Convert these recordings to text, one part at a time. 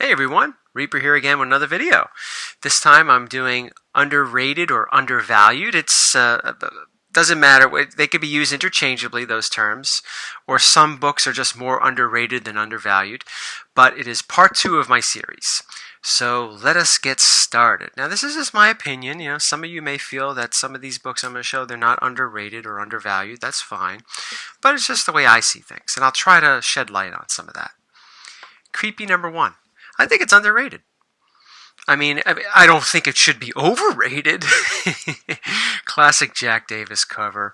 Hey everyone, Reaper here again with another video. This time I'm doing underrated or undervalued. It's doesn't matter. They could be used interchangeably, those terms, or some books are just more underrated than undervalued. But it is part 2 of my series. So let us get started. Now this is just my opinion. You know, some of you may feel that some of these books I'm going to show, they're not underrated or undervalued. That's fine. But it's just the way I see things. And I'll try to shed light on some of that. Creepy number 1. I think it's underrated. I don't think it should be overrated. Classic Jack Davis cover.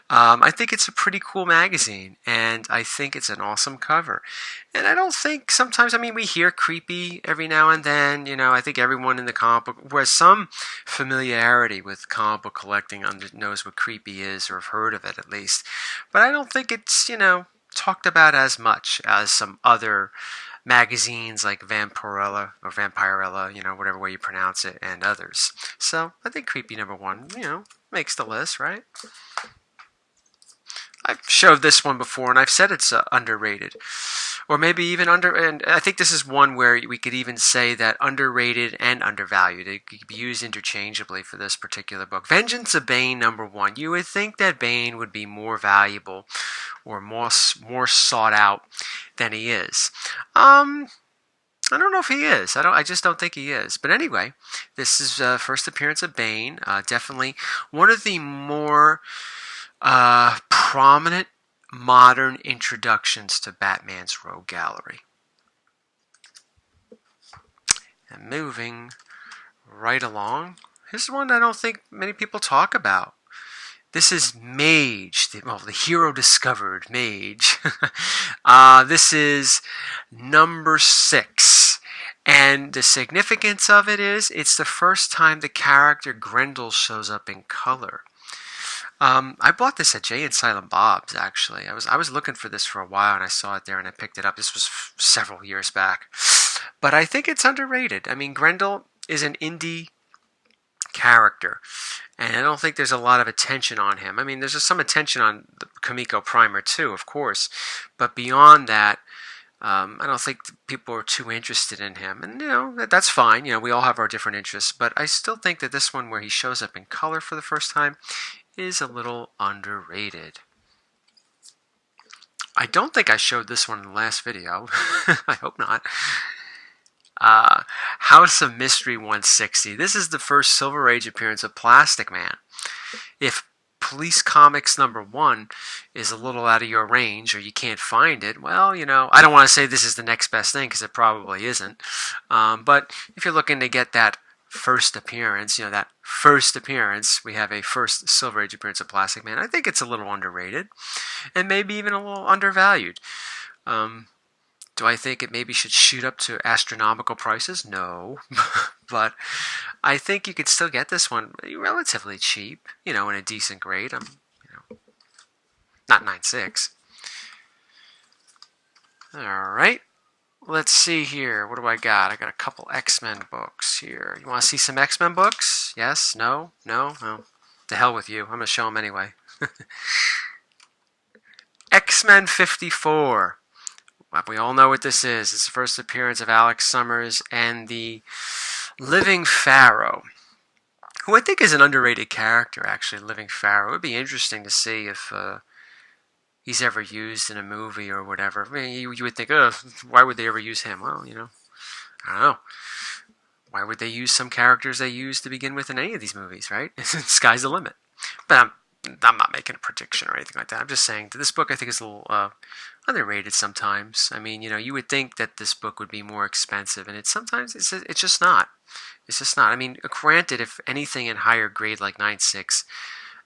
I think it's a pretty cool magazine, and I think it's an awesome cover. And I don't think sometimes, we hear creepy every now and then. You know, I think everyone in the comic book who has some familiarity with comic book collecting knows what creepy is, or have heard of it at least. But I don't think it's, talked about as much as some other magazines like Vampirella or Vampirella, whatever way you pronounce it, and others. So I think Creepy number 1, makes the list, right? I've showed this one before, and I've said it's underrated, or maybe even and I think this is one where we could even say that underrated and undervalued. It could be used interchangeably for this particular book. Vengeance of Bane number 1. You would think that Bane would be more valuable or more sought out than he is. I don't know if he is. I just don't think he is. But anyway, this is first appearance of Bane. Definitely one of the more prominent modern introductions to Batman's Rogue Gallery. And moving right along, here's one I don't think many people talk about. This is Mage, the hero discovered, Mage. This is number 6. And the significance of it is, it's the first time the character Grendel shows up in color. I bought this at Jay and Silent Bob's, actually. I was looking for this for a while, and I saw it there, and I picked it up. This was several years back. But I think it's underrated. Grendel is an indie character, and I don't think there's a lot of attention on him. There's just some attention on the Kamiko Primer too, of course, but beyond that, I don't think people are too interested in him, and that's fine. We all have our different interests, but I still think that this one, where he shows up in color for the first time, is a little underrated. I don't think I showed this one in the last video. I hope not. House of Mystery 160. This is the first Silver Age appearance of Plastic Man. If Police Comics number 1 is a little out of your range, or you can't find it, well, I don't want to say this is the next best thing, because it probably isn't. But if you're looking to get that first appearance, we have a first Silver Age appearance of Plastic Man. I think it's a little underrated, and maybe even a little undervalued. Do I think it maybe should shoot up to astronomical prices? No. But I think you could still get this one relatively cheap, in a decent grade. Not 9.6. Alright. Let's see here. What do I got? I got a couple X-Men books here. You want to see some X-Men books? Yes? No? No? No. The hell with you. I'm going to show them anyway. X-Men 54. We all know what this is. It's the first appearance of Alex Summers and the Living Pharaoh, who I think is an underrated character, actually, Living Pharaoh. It would be interesting to see if he's ever used in a movie or whatever. You would think, why would they ever use him? Well, I don't know. Why would they use some characters they used to begin with in any of these movies, right? Sky's the limit. But I'm not making a prediction or anything like that. I'm just saying that this book, I think, is a little underrated sometimes. You would think that this book would be more expensive, and it's just not. It's just not. Granted, if anything in higher grade like 9.6,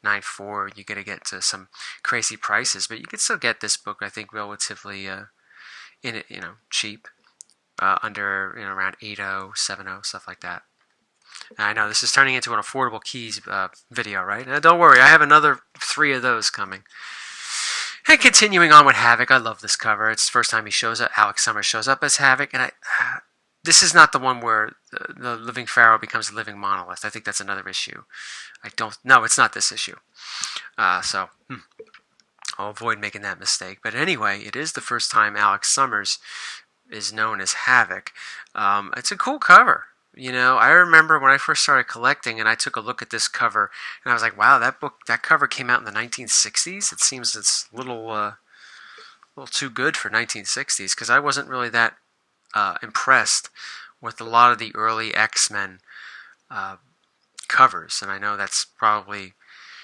9.4, you're going to get to some crazy prices, but you can still get this book, I think, relatively cheap, under around 8.0, 7.0, stuff like that. I know this is turning into an Affordable Keys video, right? Now, don't worry, I have another 3 of those coming. And continuing on with Havok, I love this cover. It's the first time he shows up. Alex Summers shows up as Havok, and this is not the one where the Living Pharaoh becomes a living monolith. I think that's another issue. No, it's not this issue. So I'll avoid making that mistake. But anyway, it is the first time Alex Summers is known as Havok. It's a cool cover. You know, I remember when I first started collecting and I took a look at this cover and I was like, wow, that cover came out in the 1960s. It seems it's a little too good for 1960s because I wasn't really that impressed with a lot of the early X-Men covers. And I know that's probably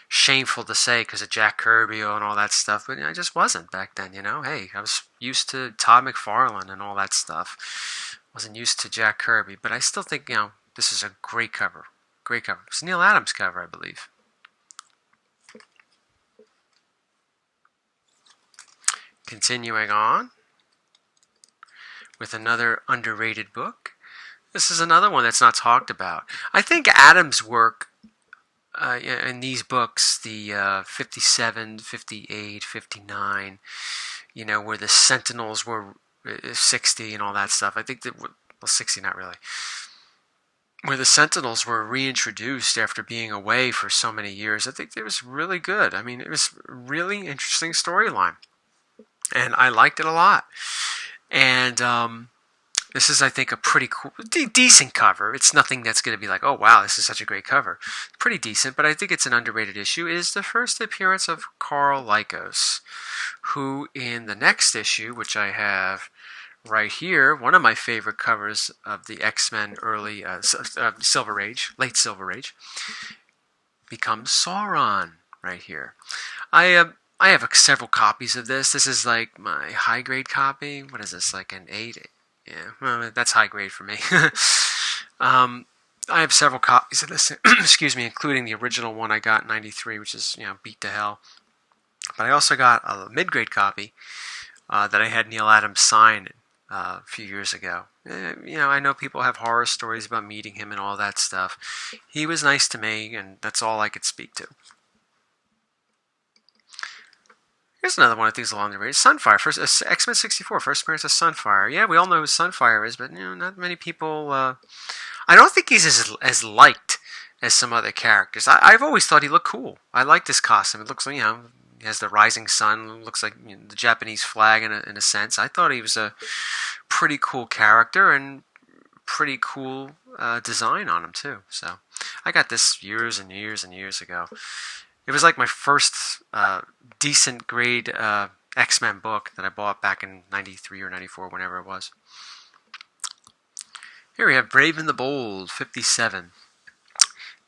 shameful to say because of Jack Kirby and all that stuff, but I just wasn't back then, you know. Hey, I was used to Todd McFarlane and all that stuff. Wasn't used to Jack Kirby, but I still think, you know, this is a great cover. Great cover. It's Neil Adams' cover, I believe. Continuing on with another underrated book. This is another one that's not talked about. I think Adams' work in these books, the 57, 58, 59, you know, where the Sentinels were 60 and all that stuff. I think that, well, 60 not really. Where the Sentinels were reintroduced after being away for so many years. I think it was really good. I mean, it was a really interesting storyline. And I liked it a lot. And this is, I think, a pretty cool, decent cover. It's nothing that's going to be like, oh, wow, this is such a great cover. Pretty decent, but I think it's an underrated issue. It is the first appearance of Karl Lykos, who in the next issue, which I have right here, one of my favorite covers of the X-Men early Silver Age, late Silver Age, becomes Sauron right here. I have several copies of this. This is like my high grade copy. What is this, like an 8? Yeah, well, that's high grade for me. I have several copies of this, excuse me, including the original one I got in '93, which is, you know, beat to hell. But I also got a mid-grade copy that I had Neil Adams sign a few years ago. You know, I know people have horror stories about meeting him and all that stuff. He was nice to me, and that's all I could speak to. Here's another one I think is along the way. Sunfire, first X-Men 64, first appearance of Sunfire. Yeah, we all know who Sunfire is, but you know, not many people. I don't think he's as liked as some other characters. I've always thought he looked cool. I like this costume. It looks like, you know, he has the rising sun. Looks like, you know, the Japanese flag in a sense. I thought he was a pretty cool character and pretty cool design on him too. So I got this years and years and years ago. It was like my first decent grade X-Men book that I bought back in '93 or '94, whenever it was. Here we have Brave and the Bold, 57.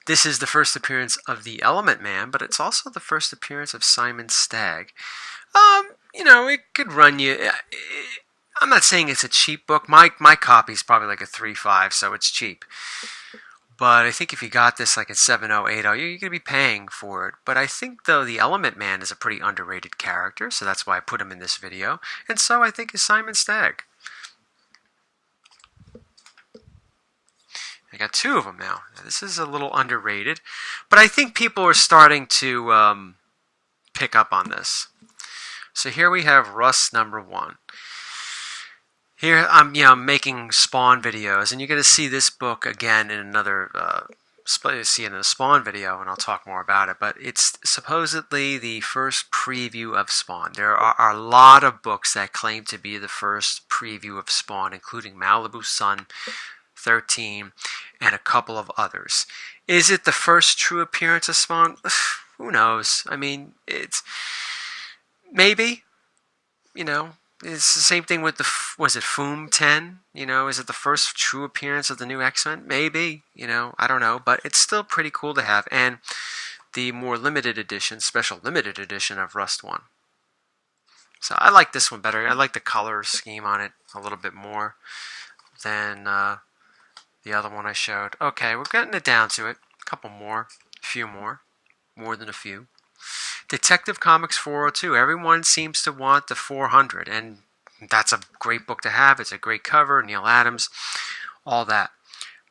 This is the first appearance of the Element Man, but it's also the first appearance of Simon Stagg. You know, it could run you. I'm not saying it's a cheap book. My copy is probably like a 3.5, so it's cheap. But I think if you got this like at 7.0, 8.0, you're going to be paying for it. But I think, though, the Element Man is a pretty underrated character, so that's why I put him in this video. And so I think is Simon Stagg. I got two of them now. This is a little underrated, but I think people are starting to pick up on this. So here we have Rust #1. Here I'm, you know, making Spawn videos, and you're going to see this book again in another see in a Spawn video, and I'll talk more about it. But it's supposedly the first preview of Spawn. There are a lot of books that claim to be the first preview of Spawn, including Malibu Sun, 13, and a couple of others. Is it the first true appearance of Spawn? Who knows? I mean, it's maybe, you know. It's the same thing with the, was it Foom 10? You know, is it the first true appearance of the new X-Men? Maybe, you know, I don't know, but it's still pretty cool to have. And the more limited edition, special limited edition of Rust 1. So I like this one better. I like the color scheme on it a little bit more than the other one I showed. Okay, we're getting it down to it. A couple more, a few more than a few. Detective Comics 402. Everyone seems to want the 400, and that's a great book to have. It's a great cover, Neil Adams, all that.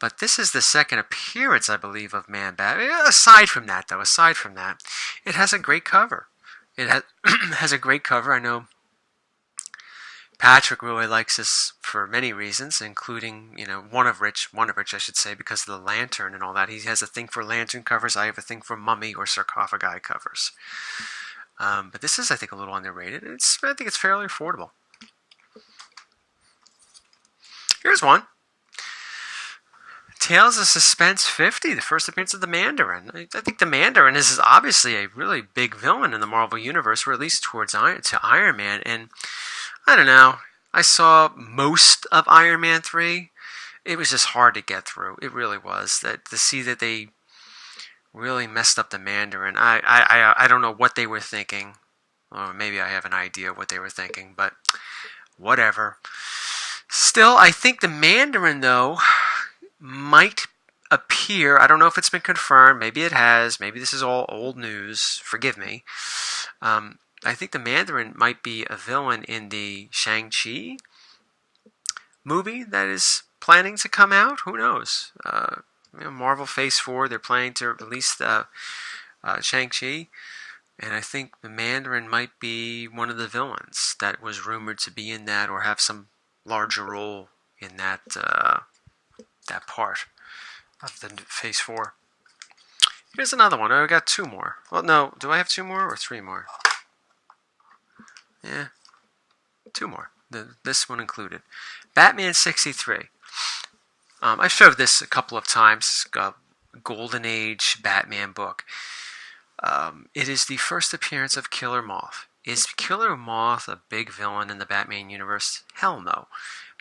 But this is the second appearance, I believe, of Man-Bat. Aside from that, though, it has a great cover. It has a great cover. I know Patrick really likes this for many reasons, including, you know, one of which I should say, because of the lantern and all that. He has a thing for lantern covers. I have a thing for mummy or sarcophagi covers. But this is, I think, a little underrated. I think it's fairly affordable. here's one. Tales of Suspense 50, the first appearance of the Mandarin. I think the Mandarin is obviously a really big villain in the Marvel Universe, or at least towards Iron Man. And I don't know, I saw most of Iron Man 3. It was just hard to get through. It really was. To see that they really messed up the Mandarin. I don't know what they were thinking. Or maybe I have an idea what they were thinking, but whatever. Still, I think the Mandarin, though, might appear. I don't know if it's been confirmed. Maybe it has. Maybe this is all old news. Forgive me. I think the Mandarin might be a villain in the Shang-Chi movie that is planning to come out. Who knows? Marvel Phase 4, they're planning to release Shang-Chi. And I think the Mandarin might be one of the villains that was rumored to be in that or have some larger role in that that part of the Phase 4. Here's another one. I got two more. Well, no. Do I have two more or three more? Yeah. Two more. This one included. Batman 63. I showed this a couple of times. Golden Age Batman book. It is the first appearance of Killer Moth. Is Killer Moth a big villain in the Batman universe? Hell no.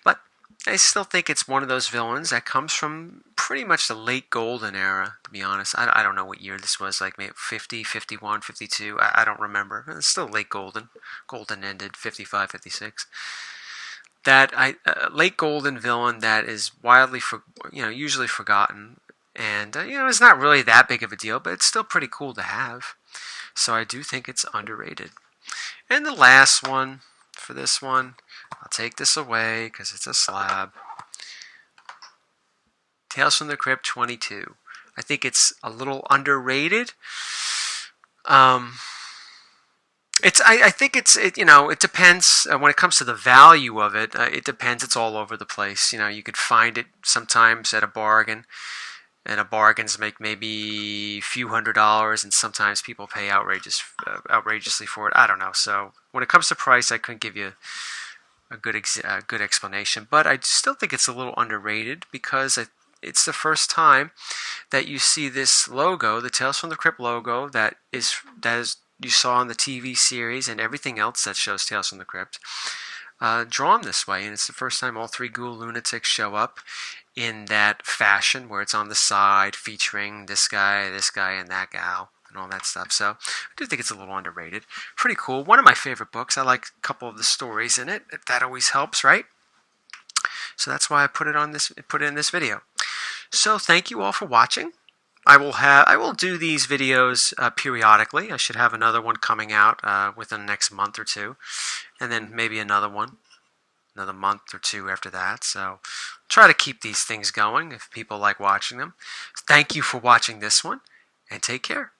But I still think it's one of those villains that comes from pretty much the late Golden era, to be honest. I don't know what year this was, like maybe 50, 51, 52. I don't remember. It's still late Golden. Golden ended 55, 56. That late Golden villain that is widely, usually forgotten. And, it's not really that big of a deal, but it's still pretty cool to have. So I do think it's underrated. And the last one for this one, I'll take this away because it's a slab. Tales from the Crypt 22. I think it's a little underrated. I think it depends when it comes to the value of it. It depends. It's all over the place. You could find it sometimes at a bargain. And bargains make maybe a few $100s, and sometimes people pay outrageously for it. I don't know. So when it comes to price, I couldn't give you a good explanation. But I still think it's a little underrated because it's the first time that you see this logo, the Tales from the Crypt logo, that is you saw in the TV series and everything else that shows Tales from the Crypt, drawn this way. And it's the first time all three ghoul lunatics show up in that fashion where it's on the side featuring this guy, and that gal, and all that stuff. So I do think it's a little underrated. Pretty cool. One of my favorite books. I like a couple of the stories in it. That always helps, right? So that's why I put it in this video. So thank you all for watching. I will do these videos periodically. I should have another one coming out within the next month or two, and then maybe another month or two after that. So try to keep these things going if people like watching them. Thank you for watching this one, and take care.